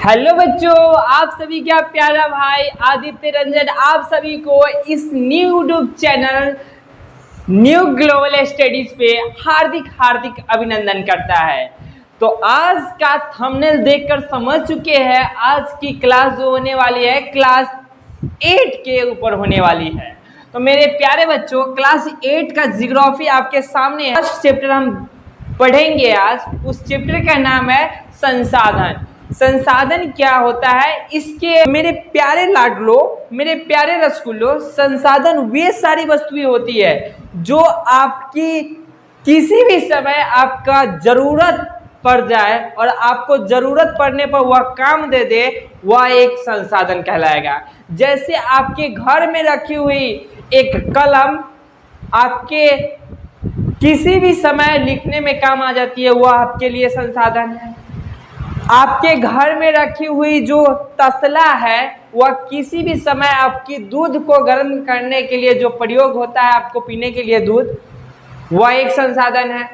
Hello बच्चों, आप सभी का प्यारा भाई आदित्य रंजन आप सभी को इस new YouTube channel new global studies पे हार्दिक हार्दिक अभिनंदन करता है। तो आज का थंबनेल देखकर समझ चुके हैं, आज की क्लास जो होने वाली है क्लास 8 के ऊपर होने वाली है। तो मेरे प्यारे बच्चों, क्लास 8 का जियोग्राफी आपके सामने है। फर्स्ट चैप्टर हम पढ़ेंगे आज। उस चैप्टर का नाम है संसाधन। संसाधन क्या होता है, इसके मेरे प्यारे लाडलो, मेरे प्यारे रसगुल्लो, संसाधन वे सारी वस्तुएं होती है जो आपकी किसी भी समय आपका जरूरत पड़ जाए और आपको जरूरत पड़ने पर वह काम दे दे, वह एक संसाधन कहलाएगा। जैसे आपके घर में रखी हुई एक कलम आपके किसी भी समय लिखने में काम आ जाती है, वह आपके लिए संसाधन है। आपके घर में रखी हुई जो तसला है, वह किसी भी समय आपकी दूध को गर्म करने के लिए जो प्रयोग होता है, आपको पीने के लिए दूध, वह एक संसाधन है।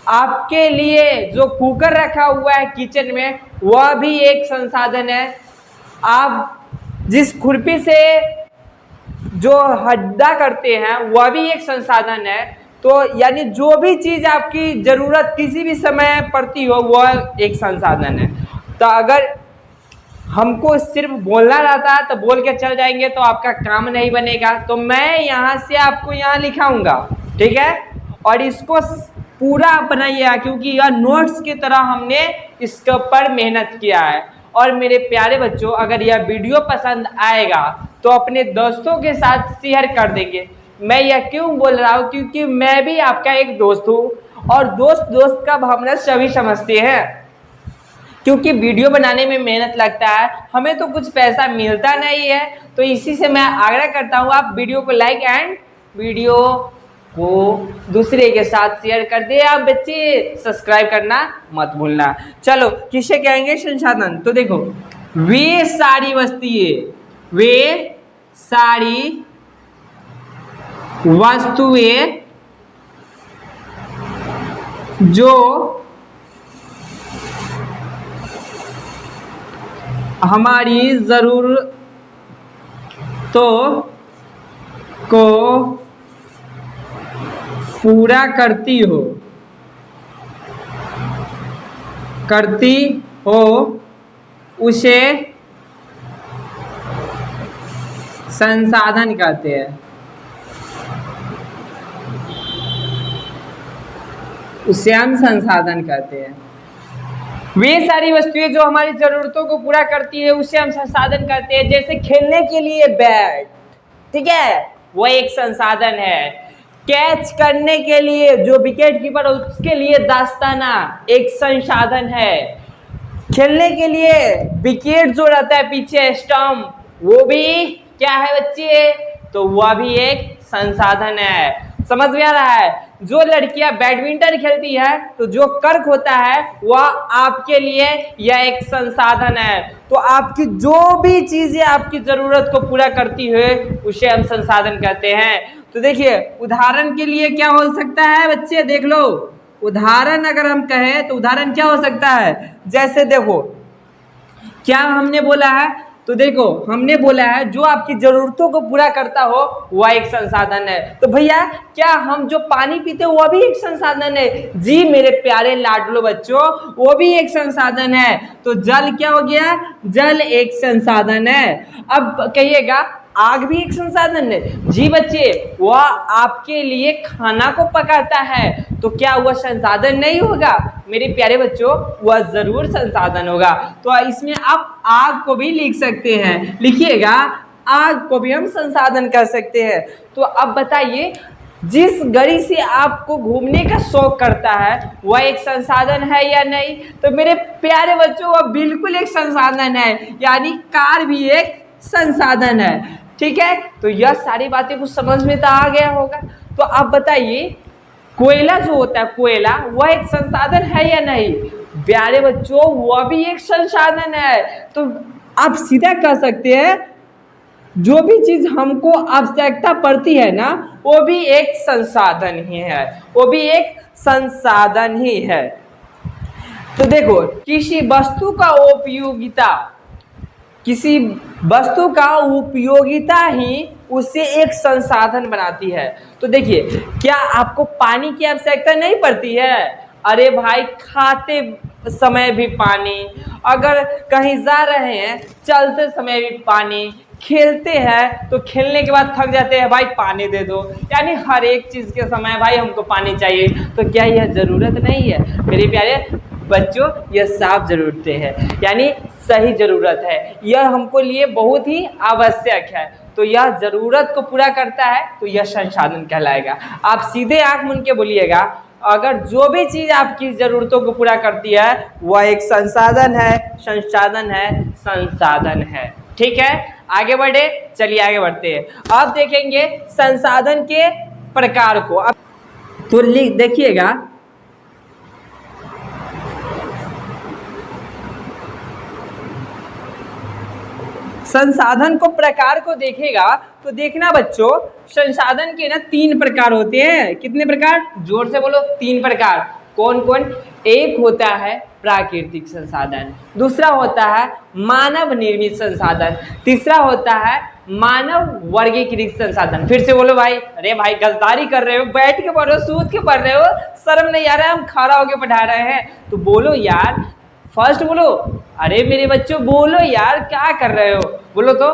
आपके लिए जो कुकर रखा हुआ है किचन में, वह भी एक संसाधन है। आप जिस खुरपी से जो हड्डा करते हैं, वह भी एक संसाधन है। तो यानी जो भी चीज़ आपकी ज़रूरत किसी भी समय पड़ती हो, वह एक संसाधन है। तो अगर हमको सिर्फ बोलना रहता है तो बोल के चल जाएंगे तो आपका काम नहीं बनेगा। तो मैं यहाँ से आपको यहाँ लिखाऊंगा, ठीक है, और इसको पूरा बनाइएगा क्योंकि यह नोट्स की तरह हमने इसके ऊपर मेहनत किया है। और मेरे प्यारे बच्चों, अगर यह वीडियो पसंद आएगा तो अपने दोस्तों के साथ शेयर कर देंगे। मैं यह क्यों बोल रहा हूँ, क्योंकि मैं भी आपका एक दोस्त हूँ और दोस्त दोस्त का भावना सभी समझते हैं। क्योंकि वीडियो बनाने में मेहनत लगता है, हमें तो कुछ पैसा मिलता नहीं है। तो इसी से मैं आग्रह करता हूँ, आप वीडियो को लाइक एंड वीडियो को दूसरे के साथ शेयर कर दे। आप बच्चे सब्सक्राइब करना मत भूलना। चलो, किसे कहेंगे संसाधन? तो देखो, वे सारी वस्तुएं, वे सारी वस्तुएं जो हमारी जरूरतों को पूरा करती हो उसे संसाधन कहते हैं। उसे हम संसाधन कहते हैं। वे सारी वस्तुएं जो हमारी जरूरतों को पूरा करती है, उसे हम संसाधन कहते हैं। जैसे खेलने के लिए बैट, ठीक है, वो एक संसाधन है। कैच करने के लिए जो विकेट कीपर, उसके लिए दास्ताना एक संसाधन है। खेलने के लिए विकेट जो रहता है पीछे स्टंप, वो भी क्या है बच्चे? तो वह भी एक संसाधन है। समझ में आ रहा है? जो लड़कियां बैडमिंटन खेलती है तो जो कर्क होता है वह आपके लिए यह एक संसाधन है। तो आपकी जो भी चीजें आपकी जरूरत को पूरा करती है, उसे हम संसाधन कहते हैं। तो देखिए, उदाहरण के लिए क्या हो सकता है बच्चे? देख लो, उदाहरण अगर हम कहें तो उदाहरण क्या हो सकता है? जैसे देखो, क्या हमने बोला है? तो देखो, हमने बोला है जो आपकी जरूरतों को पूरा करता हो वह एक संसाधन है। तो भैया, क्या हम जो पानी पीते हैं वह भी एक संसाधन है? जी मेरे प्यारे लाडलो बच्चों, वो भी एक संसाधन है। तो जल क्या हो गया? जल एक संसाधन है। अब कहिएगा, आग भी एक संसाधन है? जी बच्चे, वह आपके लिए खाना को पकाता है, तो क्या वह संसाधन नहीं होगा? मेरे प्यारे बच्चों, वह जरूर संसाधन होगा। तो इसमें आप आग को भी लिख सकते हैं, लिखिएगा, आग को भी हम संसाधन कर सकते हैं। तो अब बताइए, जिस गाड़ी से आपको घूमने का शौक करता है वह एक संसाधन है या नहीं? तो मेरे प्यारे बच्चों, वह बिल्कुल एक संसाधन है, यानी कार भी एक संसाधन है। ठीक है, तो यह सारी बातें कुछ समझ में तो आ गया होगा। तो आप बताइए, कोयला जो होता है, कोयला, वह एक संसाधन है या नहीं? प्यारे बच्चों, वह भी एक संसाधन है। तो आप सीधा कह सकते हैं, जो भी चीज हमको आवश्यकता पड़ती है ना, वो भी एक संसाधन ही है, वो भी एक संसाधन ही है। तो देखो, किसी वस्तु का उपयोगिता ही उसे एक संसाधन बनाती है। तो देखिए, क्या आपको पानी की आवश्यकता नहीं पड़ती है? अरे भाई, खाते समय भी पानी, अगर कहीं जा रहे हैं चलते समय भी पानी, खेलते हैं तो खेलने के बाद थक जाते हैं, भाई पानी दे दो। यानी हर एक चीज के समय भाई हमको पानी चाहिए। तो क्या यह जरूरत नहीं है मेरे प्यारे बच्चों? यह साफ जरूरतें हैं, यानी सही जरूरत है, यह हमको लिए बहुत ही आवश्यक है। तो यह जरूरत को पूरा करता है तो यह संसाधन कहलाएगा। आप सीधे आंख मूंद के बोलिएगा, अगर जो भी चीज आपकी जरूरतों को पूरा करती है वह एक संसाधन है, संसाधन है, संसाधन है। ठीक है, आगे बढ़े, चलिए आगे बढ़ते हैं। अब देखेंगे संसाधन के प्रकार को। अब तो देखिएगा, संसाधन को प्रकार को देखेगा तो देखना बच्चों, संसाधन के ना 3 प्रकार होते हैं। कितने प्रकार? जोर से बोलो, 3 प्रकार। कौन कौन? एक होता है प्राकृतिक संसाधन, दूसरा होता है मानव निर्मित संसाधन, तीसरा होता है मानव वर्गीकृत संसाधन। फिर से बोलो भाई। अरे भाई गद्दारी कर रहे हो, बैठ के पढ़ रहे हो, सूत के पढ़ रहे हो, शर्म नहीं आ रहा है? हम खड़ा होके पढ़ा रहे हैं तो बोलो यार, फर्स्ट बोलो। अरे मेरे बच्चों बोलो यार, क्या कर रहे हो? बोलो तो।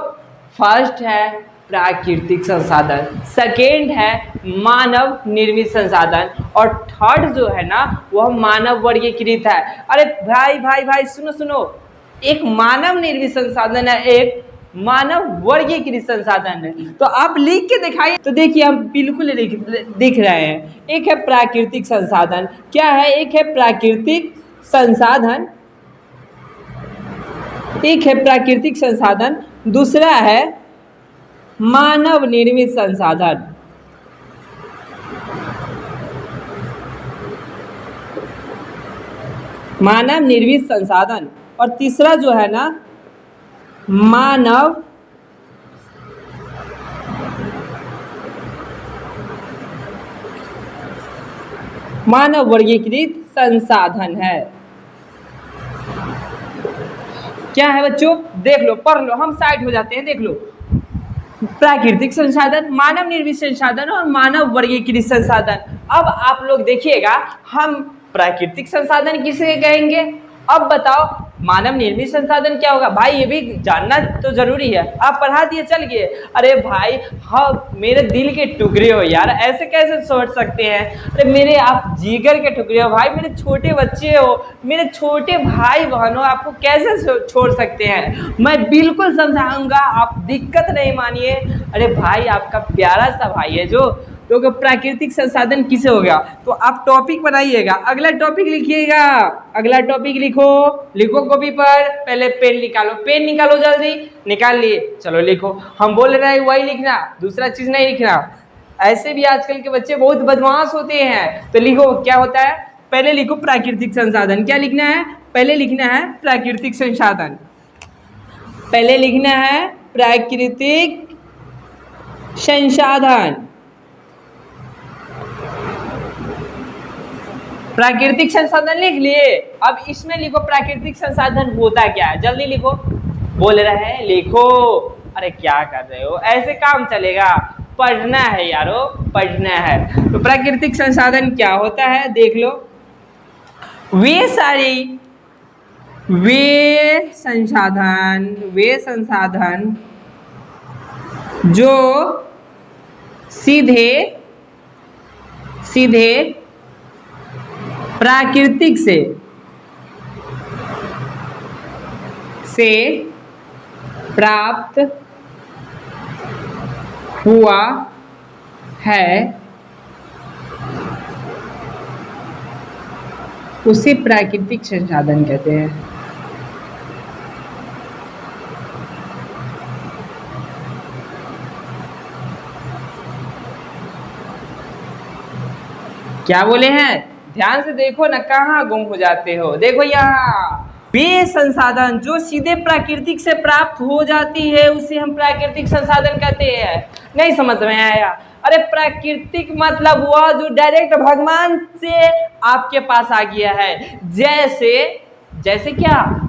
फर्स्ट है प्राकृतिक संसाधन, सेकेंड है मानव निर्मित संसाधन, और थर्ड जो है ना वह मानव वर्गीकृत है। अरे भाई भाई भाई सुनो सुनो, एक मानव निर्मित संसाधन है, एक मानव वर्गीकृत संसाधन है। तो आप लिख के दिखाइए। तो देखिए हम बिल्कुल दिख रहे हैं। एक है प्राकृतिक संसाधन, क्या है? एक है प्राकृतिक संसाधन, एक है प्राकृतिक संसाधन, दूसरा है मानव निर्मित संसाधन। मानव निर्मित संसाधन, और तीसरा जो है ना मानव वर्गीकृत संसाधन है। क्या है बच्चों? देख लो, पढ़ लो, हम साइड हो जाते हैं। देख लो, प्राकृतिक संसाधन, मानव निर्मित संसाधन और मानव वर्गीकृत संसाधन। अब आप लोग देखिएगा, हम प्राकृतिक संसाधन किसे कहेंगे? अब बताओ मानव निर्मित संसाधन क्या होगा? भाई ये भी जानना तो जरूरी है। आप पढ़ा दिए चल गए। अरे भाई हाँ, मेरे दिल के टुकड़े हो यार, ऐसे कैसे सोच सकते हैं? अरे मेरे आप जिगर के टुकड़े हो भाई, मेरे छोटे बच्चे हो, मेरे छोटे भाई बहन हो, आपको कैसे छोड़ सकते हैं? मैं बिल्कुल समझाऊंगा, आप दिक्कत नहीं मानिए। अरे भाई आपका प्यारा सा भाई है जो तो प्राकृतिक संसाधन किसे हो गया? तो आप टॉपिक बनाइएगा, अगला टॉपिक लिखिएगा, अगला टॉपिक लिखो, लिखो कॉपी पर। पहले पेन निकालो, पेन निकालो, जल्दी निकाल लिए, चलो लिखो। हम बोल रहे हैं वही लिखना, दूसरा चीज नहीं लिखना। ऐसे भी आजकल के बच्चे बहुत बदमाश होते हैं। तो लिखो क्या होता है, पहले लिखो प्राकृतिक संसाधन। क्या लिखना है? पहले लिखना है प्राकृतिक संसाधन, पहले लिखना है प्राकृतिक संसाधन। प्राकृतिक संसाधन लिख लिए। अब इसमें लिखो प्राकृतिक संसाधन होता क्या है, जल्दी लिखो। बोल रहे हैं लिखो। अरे क्या कर रहे हो, ऐसे काम चलेगा? पढ़ना है यारो, पढ़ना है। तो प्राकृतिक संसाधन क्या होता है देख लो। वे संसाधन जो सीधे प्राकृतिक से प्राप्त हुआ है उसे प्राकृतिक संसाधन कहते हैं। क्या बोले हैं? ध्यान से देखो ना, कहाँ गुम हो जाते हो। देखो यहाँ, वे संसाधन जो सीधे प्राकृतिक से प्राप्त हो जाती है उसे हम प्राकृतिक संसाधन कहते हैं। नहीं समझ में आया? अरे प्राकृतिक मतलब वह जो डायरेक्ट भगवान से आपके पास आ गया है। जैसे जैसे क्या,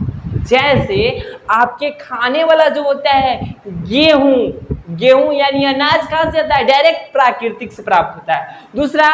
जैसे आपके खाने वाला जो होता है गेहूं यानी अनाज कहाँ से आता है, डायरेक्ट प्राकृतिक से प्राप्त होता है। दूसरा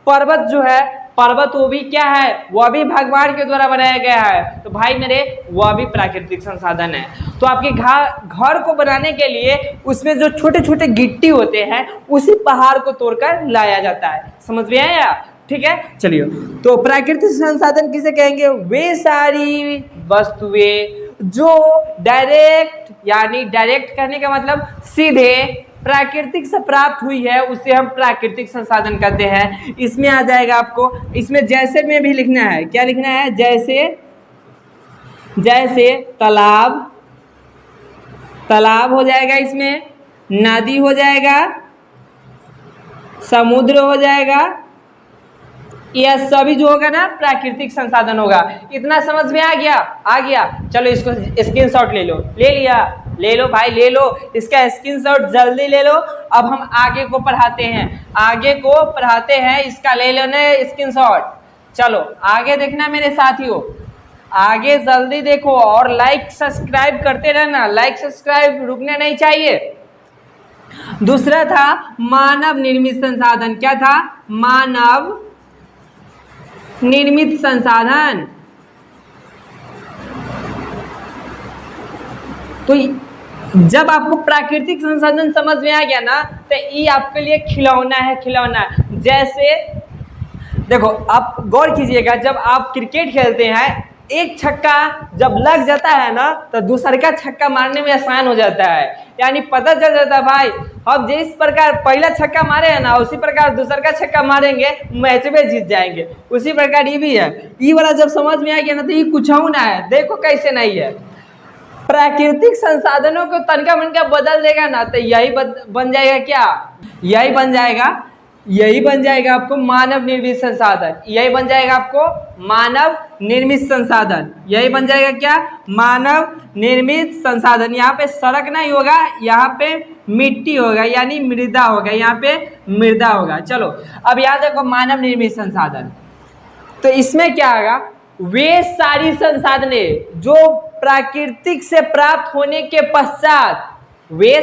पर्वत जो है, पर्वत वो भी क्या है, वह भी भगवान के द्वारा बनाया गया है। तो भाई मेरे वह भी प्राकृतिक संसाधन है। तो आपके घर को बनाने के लिए उसमें जो छोटे छोटे गिट्टी होते हैं उसी पहाड़ को तोड़कर लाया जाता है। समझ में आया? ठीक है, चलिए। तो प्राकृतिक संसाधन किसे कहेंगे? वे सारी वस्तुएं जो डायरेक्ट, यानी डायरेक्ट करने का मतलब सीधे प्राकृतिक से प्राप्त हुई है, उसे हम प्राकृतिक संसाधन कहते हैं। इसमें आ जाएगा आपको, इसमें जैसे में भी लिखना है। क्या लिखना है? जैसे तालाब हो जाएगा, इसमें नदी हो जाएगा, समुद्र हो जाएगा, यह सभी जो होगा ना प्राकृतिक संसाधन होगा। इतना समझ में आ गया? चलो इसको स्क्रीनशॉट ले लो भाई, ले लो इसका स्क्रीनशॉट, जल्दी ले लो। अब हम आगे को पढ़ाते हैं, इसका ले लो ना स्क्रीनशॉट। चलो आगे देखना मेरे साथियों, आगे जल्दी देखो और लाइक सब्सक्राइब करते रहना, लाइक सब्सक्राइब रुकना नहीं चाहिए। दूसरा था मानव निर्मित संसाधन। क्या था? मानव निर्मित संसाधन। तो जब आपको प्राकृतिक संसाधन समझ में आ गया ना, तो ये आपके लिए खिलौना। जैसे देखो, आप गौर कीजिएगा, जब आप क्रिकेट खेलते हैं, एक छक्का जब लग जाता है ना, तो दूसरे का छक्का मारने में आसान हो जाता है। यानी पता चल जाता है भाई, हम जिस प्रकार पहला छक्का मारे हैं ना, उसी प्रकार दूसरा का छक्का मारेंगे, मैच में जीत जाएंगे। उसी प्रकार ये भी है। ये वाला जब समझ में आ गया ना, तो ये कुछ ना है, देखो कैसे नहीं है। प्राकृतिक संसाधनों को तनका मनका बदल देगा ना, तो यही बन जाएगा। क्या? यही बन जाएगा आपको मानव निर्मित संसाधन। यही बन जाएगा आपको मानव निर्मित संसाधन। यही बन जाएगा क्या? मानव निर्मित संसाधन। यहाँ पे सड़क नहीं होगा, यहाँ पे मिट्टी होगा, यानी मृदा होगा, यहाँ पे मृदा होगा। चलो अब यहाँ देखो, मानव निर्मित संसाधन। तो इसमें क्या होगा? वे सारी संसाधने जो प्राकृतिक से प्राप्त होने के पश्चात, वे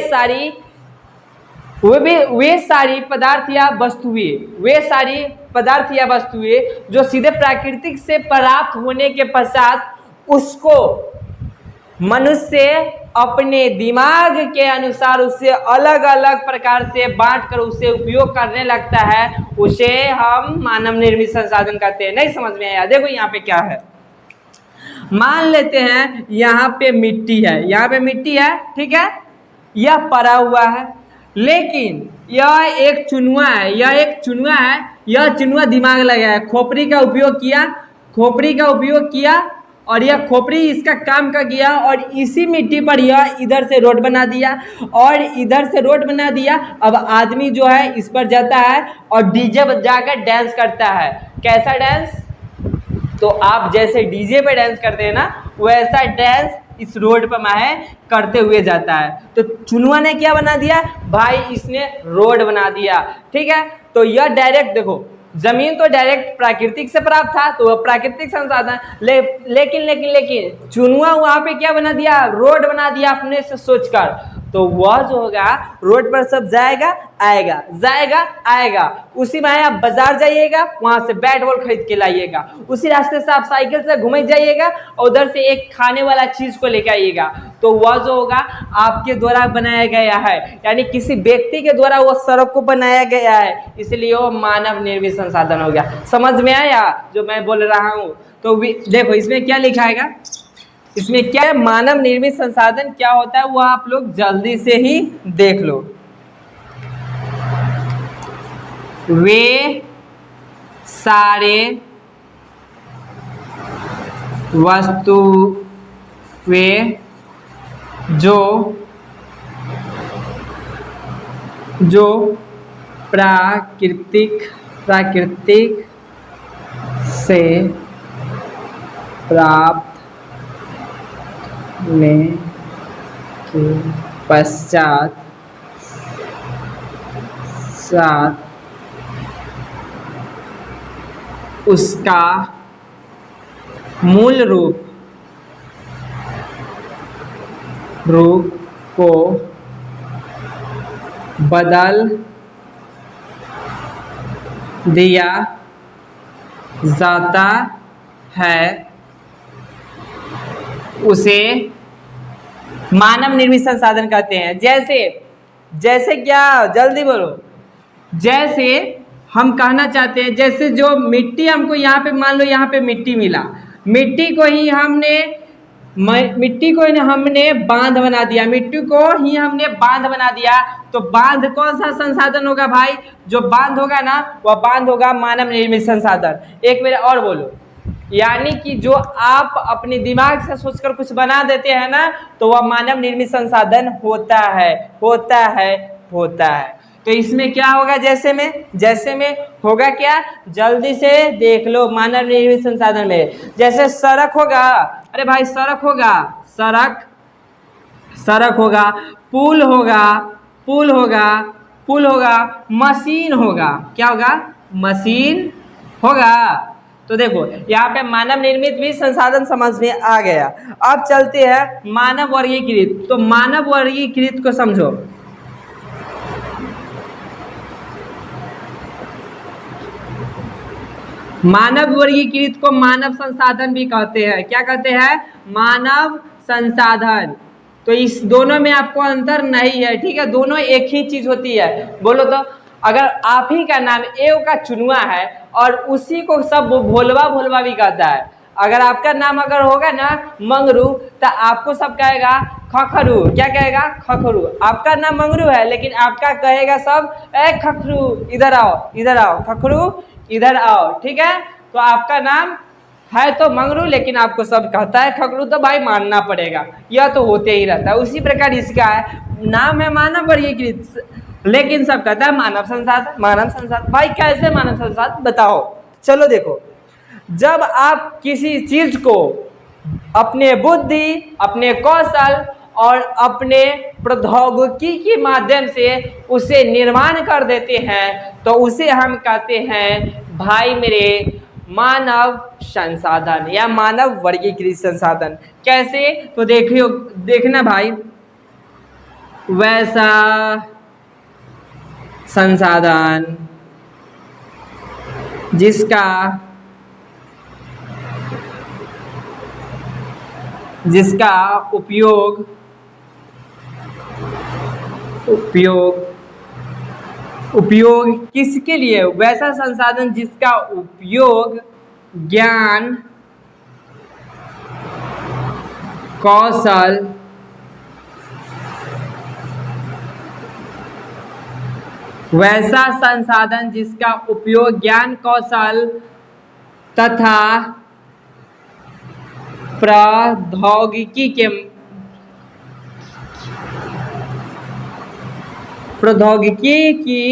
सारी पदार्थ या वस्तुएं जो सीधे प्राकृतिक से प्राप्त होने के पश्चात उसको मनुष्य अपने दिमाग के अनुसार उसे अलग अलग प्रकार से बांट कर उसे उपयोग करने लगता है, उसे हम मानव निर्मित संसाधन कहते हैं। नहीं समझ में आया? देखो यहाँ पे क्या है, मान लेते हैं यहाँ पे मिट्टी है, ठीक है, यह पड़ा हुआ है, लेकिन यह एक चुनवा है, यह चुनवा दिमाग लगाया, खोपड़ी का उपयोग किया और यह खोपड़ी इसका काम का किया, और इसी मिट्टी पर यह इधर से रोड बना दिया अब आदमी जो है इस पर जाता है और डीजे बजाकर डांस करता है। कैसा डांस? तो आप जैसे डीजे पे डांस करते हैं ना, वैसा डांस इस रोड पर मैं करते हुए जाता है। तो चुनवा ने क्या बना दिया भाई? इसने रोड बना दिया। ठीक है, तो यह डायरेक्ट देखो, जमीन तो डायरेक्ट प्राकृतिक से प्राप्त था, तो वह प्राकृतिक संसाधन, लेकिन चुनवा वहां पे क्या बना दिया? रोड बना दिया अपने से सोचकर। तो वह जो होगा रोड पर सब जाएगा आएगा। उसी में आप बाजार जाइएगा, वहां से बैट बॉल खरीद के लाइएगा, उसी रास्ते से आप साइकिल से घूम जाइएगा और उधर से एक खाने वाला चीज को लेकर आइएगा। तो वह जो होगा आपके द्वारा बनाया गया है, यानी किसी व्यक्ति के द्वारा वह सड़क को बनाया गया है, इसलिए वो मानव निर्मित संसाधन हो गया। समझ में आया जो मैं बोल रहा हूँ? तो देखो इसमें क्या लिखा है, इसमें क्या है, मानव निर्मित संसाधन क्या होता है वो आप लोग जल्दी से ही देख लो। वे सारे वस्तुएं जो प्राकृतिक से प्राप्त होने के पश्चात साथ उसका मूल रूप को बदल दिया जाता है, उसे मानव निर्मित संसाधन कहते हैं। जैसे क्या, जल्दी बोलो। जैसे हम कहना चाहते हैं, जैसे जो मिट्टी हमको यहाँ पे, मान लो यहाँ पे मिट्टी मिला, मिट्टी को ही हमने बांध बना दिया, तो बांध कौन सा संसाधन होगा भाई? जो बांध होगा ना, वह बांध होगा मानव निर्मित संसाधन। एक मेरे और बोलो, यानी कि जो आप अपने दिमाग से सोचकर कुछ बना देते हैं ना, तो वह मानव निर्मित संसाधन होता है। तो इसमें क्या होगा? जैसे में होगा क्या? जल्दी से देख लो। मानव निर्मित संसाधन में जैसे सड़क होगा, अरे भाई सड़क होगा, पुल होगा, मशीन होगा। क्या होगा? मशीन होगा। तो देखो यहाँ पे मानव निर्मित भी संसाधन समझ में आ गया। अब चलते हैं मानव वर्गीकृत। तो मानव वर्गीकृत को समझो। मानव वर्गीकृत को मानव संसाधन भी कहते हैं। क्या कहते हैं? मानव संसाधन। तो इस दोनों में आपको अंतर नहीं है, ठीक है? दोनों एक ही चीज होती है। बोलो तो, अगर आप ही का नाम एव का चुनुआ है और उसी को सब भोलवा भी कहता है। अगर आपका नाम अगर होगा ना मंगरू, तो आपको सब कहेगा खखरू। क्या कहेगा? खखरू। आपका नाम मंगरू है, लेकिन आपका कहेगा सब ए खखरू इधर आओ, खखरू इधर आओ, ठीक है? तो आपका नाम है तो मंगरू, लेकिन आपको सब कहता है खखरू, तो भाई मानना पड़ेगा। यह तो होते ही रहता है। उसी प्रकार इसका है, नाम है मानव वर्गीकृत, लेकिन सब कहता है मानव संसाधन। भाई कैसे मानव संसाधन बताओ? चलो देखो, जब आप किसी चीज को अपने बुद्धि, अपने कौशल और अपने प्रौद्योगिकी के माध्यम से उसे निर्माण कर देते हैं, तो उसे हम कहते हैं भाई मेरे मानव संसाधन या मानव वर्गीकृत संसाधन। कैसे? तो देखना भाई, वैसा संसाधन जिसका उपयोग किसके लिए? वैसा संसाधन जिसका उपयोग ज्ञान, कौशल, वैसा संसाधन जिसका उपयोग ज्ञान, कौशल तथा प्रौद्योगिकी की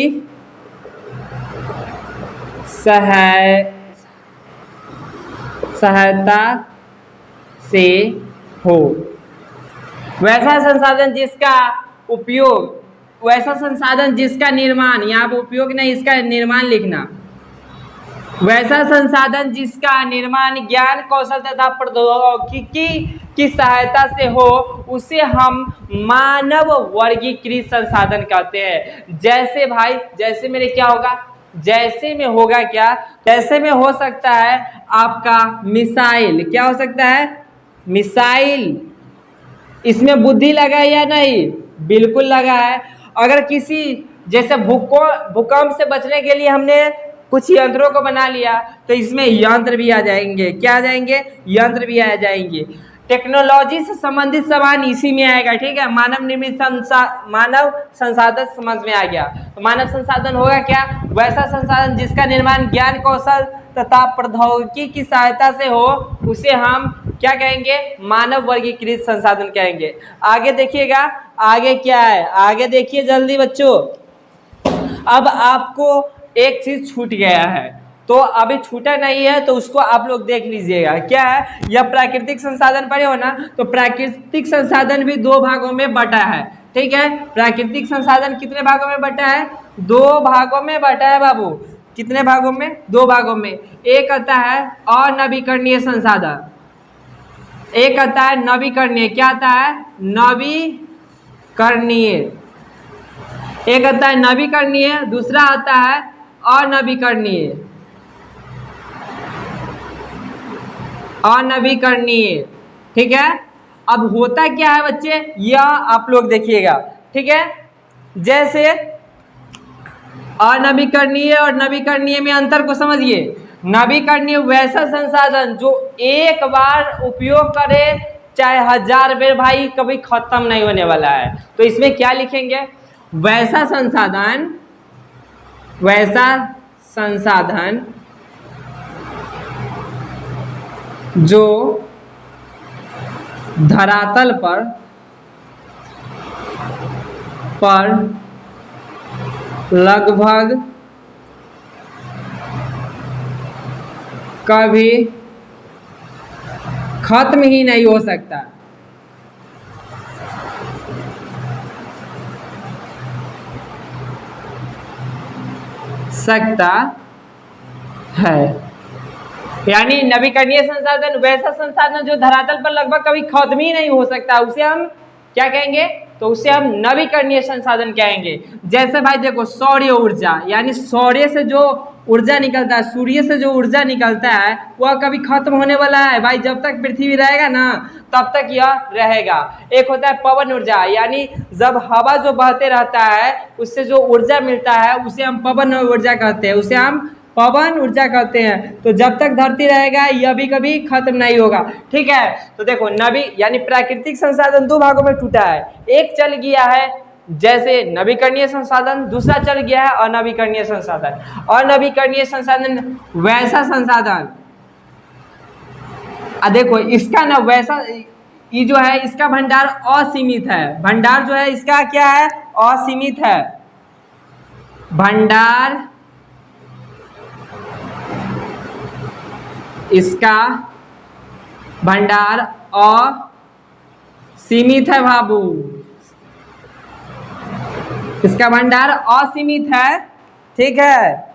सहायता से हो। वैसा संसाधन जिसका उपयोग, वैसा संसाधन जिसका निर्माण, यहाँ पर उपयोग नहीं, इसका निर्माण लिखना। वैसा संसाधन जिसका निर्माण ज्ञान, कौशल तथा प्रौद्योगिकी की सहायता से हो, उसे हम मानव वर्गीकृत संसाधन कहते हैं। जैसे भाई, जैसे मेरे क्या होगा? जैसे में होगा क्या? जैसे में हो सकता है आपका मिसाइल। क्या हो सकता है? मिसाइल। इसमें बुद्धि लगा है या नहीं? बिल्कुल लगा है। अगर किसी, जैसे भूकंप से बचने के लिए हमने कुछ यंत्रों को बना लिया, तो इसमें यंत्र भी आ जाएंगे। क्या आ जाएंगे? यंत्र भी आ जाएंगे। टेक्नोलॉजी से संबंधित सामान इसी में आएगा, ठीक है? मानव संसाधन समझ में आ गया। तो मानव संसाधन होगा क्या? वैसा संसाधन जिसका निर्माण ज्ञान, कौशल तथा प्रौद्योगिकी की सहायता से हो, उसे हम क्या कहेंगे? मानव वर्गीकृत संसाधन कहेंगे। आगे देखिएगा, आगे क्या है? आगे देखिए जल्दी बच्चों। अब आपको एक चीज छूट गया है, तो अभी छूटा नहीं है, तो उसको आप लोग देख लीजिएगा। क्या है? यह प्राकृतिक संसाधन पढ़े हो ना? तो प्राकृतिक संसाधन भी दो भागों में बटा है। ठीक है। प्राकृतिक संसाधन कितने भागों में बटा है? 2 भागों में बटा है बाबू। कितने भागों में? 2 भागों में। एक आता है अनवीकरणीय संसाधन, एक आता है नवीकरणीय। क्या आता है? नवीकरणीय। एक आता है नवीकरणीय, दूसरा आता है अनवीकरणीय। अनवीकरणीय, ठीक है। अब होता क्या है बच्चे, यह आप लोग देखिएगा, ठीक है। जैसे अनवीकरणीय और नवीकरणीय में अंतर को समझिए। नवीकरणीय वैसा संसाधन जो एक बार उपयोग करे चाहे 1000 बेर, भाई कभी खत्म नहीं होने वाला है। तो इसमें क्या लिखेंगे? वैसा संसाधन, वैसा संसाधन जो धरातल पर लगभग कभी खत्म ही नहीं हो सकता। है, यानी नवीकरणीय संसाधन वैसा संसाधन जो धरातल पर लगभग कभी खत्म ही नहीं हो सकता, उसे हम क्या कहेंगे? तो उसे हम नवीकरणीय संसाधन कहेंगे। जैसे भाई देखो सौर्य ऊर्जा, यानी सौर्य से जो ऊर्जा निकलता है, सूर्य से जो ऊर्जा निकलता है वह कभी खत्म होने वाला है भाई। जब तक पृथ्वी रहेगा ना तब तक यह रहेगा। एक होता है पवन ऊर्जा, यानी जब हवा जो बहते रहता है उससे जो ऊर्जा मिलता है उसे हम पवन ऊर्जा कहते हैं, उसे हम पवन ऊर्जा कहते हैं। तो जब तक धरती रहेगा यह भी कभी खत्म नहीं होगा, ठीक है। तो देखो नवी यानी प्राकृतिक संसाधन 2 भागों में टूटा है। एक चल गया है जैसे नवीकरणीय संसाधन, दूसरा चल गया है अनवीकरणीय संसाधन। अनवीकरणीय संसाधन वैसा संसाधन, देखो इसका ना वैसा, ये जो है इसका भंडार असीमित है। भंडार जो है इसका क्या है? असीमित है। भंडार इसका भंडार असीमित है बाबू, इसका भंडार असीमित है, ठीक है।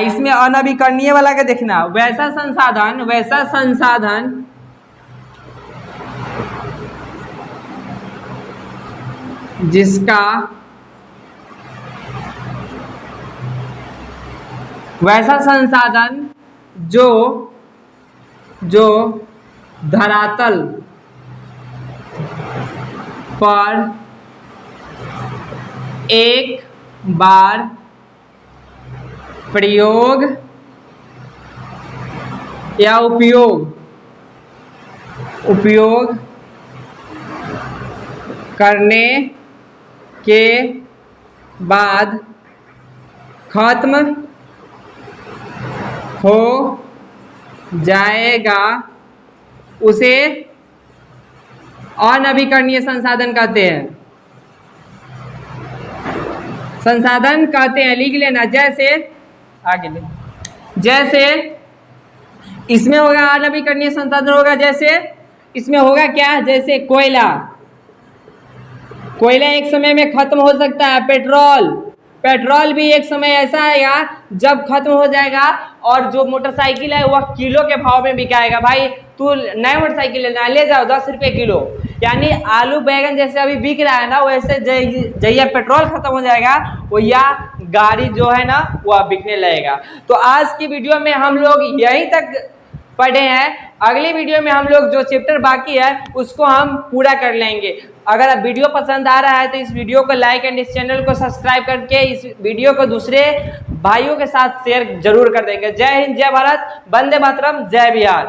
इसमें अनवीकरणीय वाला के देखना, वैसा संसाधन, वैसा संसाधन जिसका वैसा संसाधन जो धरातल पर एक बार प्रयोग या उपयोग करने के बाद खत्म हो जाएगा उसे अनवीकरणीय संसाधन कहते हैं। संसाधन कहते हैं, लिख लेना। जैसे आगे ले, जैसे इसमें होगा अनवीकरणीय संसाधन होगा, जैसे इसमें होगा क्या? जैसे कोयला, कोयला एक समय में खत्म हो सकता है। पेट्रोल भी एक समय ऐसा आएगा जब खत्म हो जाएगा, और जो मोटरसाइकिल है वह किलो के भाव में बिकाएगा। भाई तू नया मोटरसाइकिल लेना है, ले जाओ 10 रुपये किलो। यानी आलू बैगन जैसे अभी बिक रहा है ना, वैसे जैसे पेट्रोल खत्म हो जाएगा वो या गाड़ी जो है ना वह बिकने लगेगा। तो आज की वीडियो में हम लोग यहीं तक पढ़े हैं। अगली वीडियो में हम लोग जो चैप्टर बाकी है उसको हम पूरा कर लेंगे। अगर आप वीडियो पसंद आ रहा है तो इस वीडियो को लाइक एंड इस चैनल को सब्सक्राइब करके इस वीडियो को दूसरे भाइयों के साथ शेयर जरूर कर देंगे। जय हिंद, जय भारत, वंदे मातरम, जय बिहार।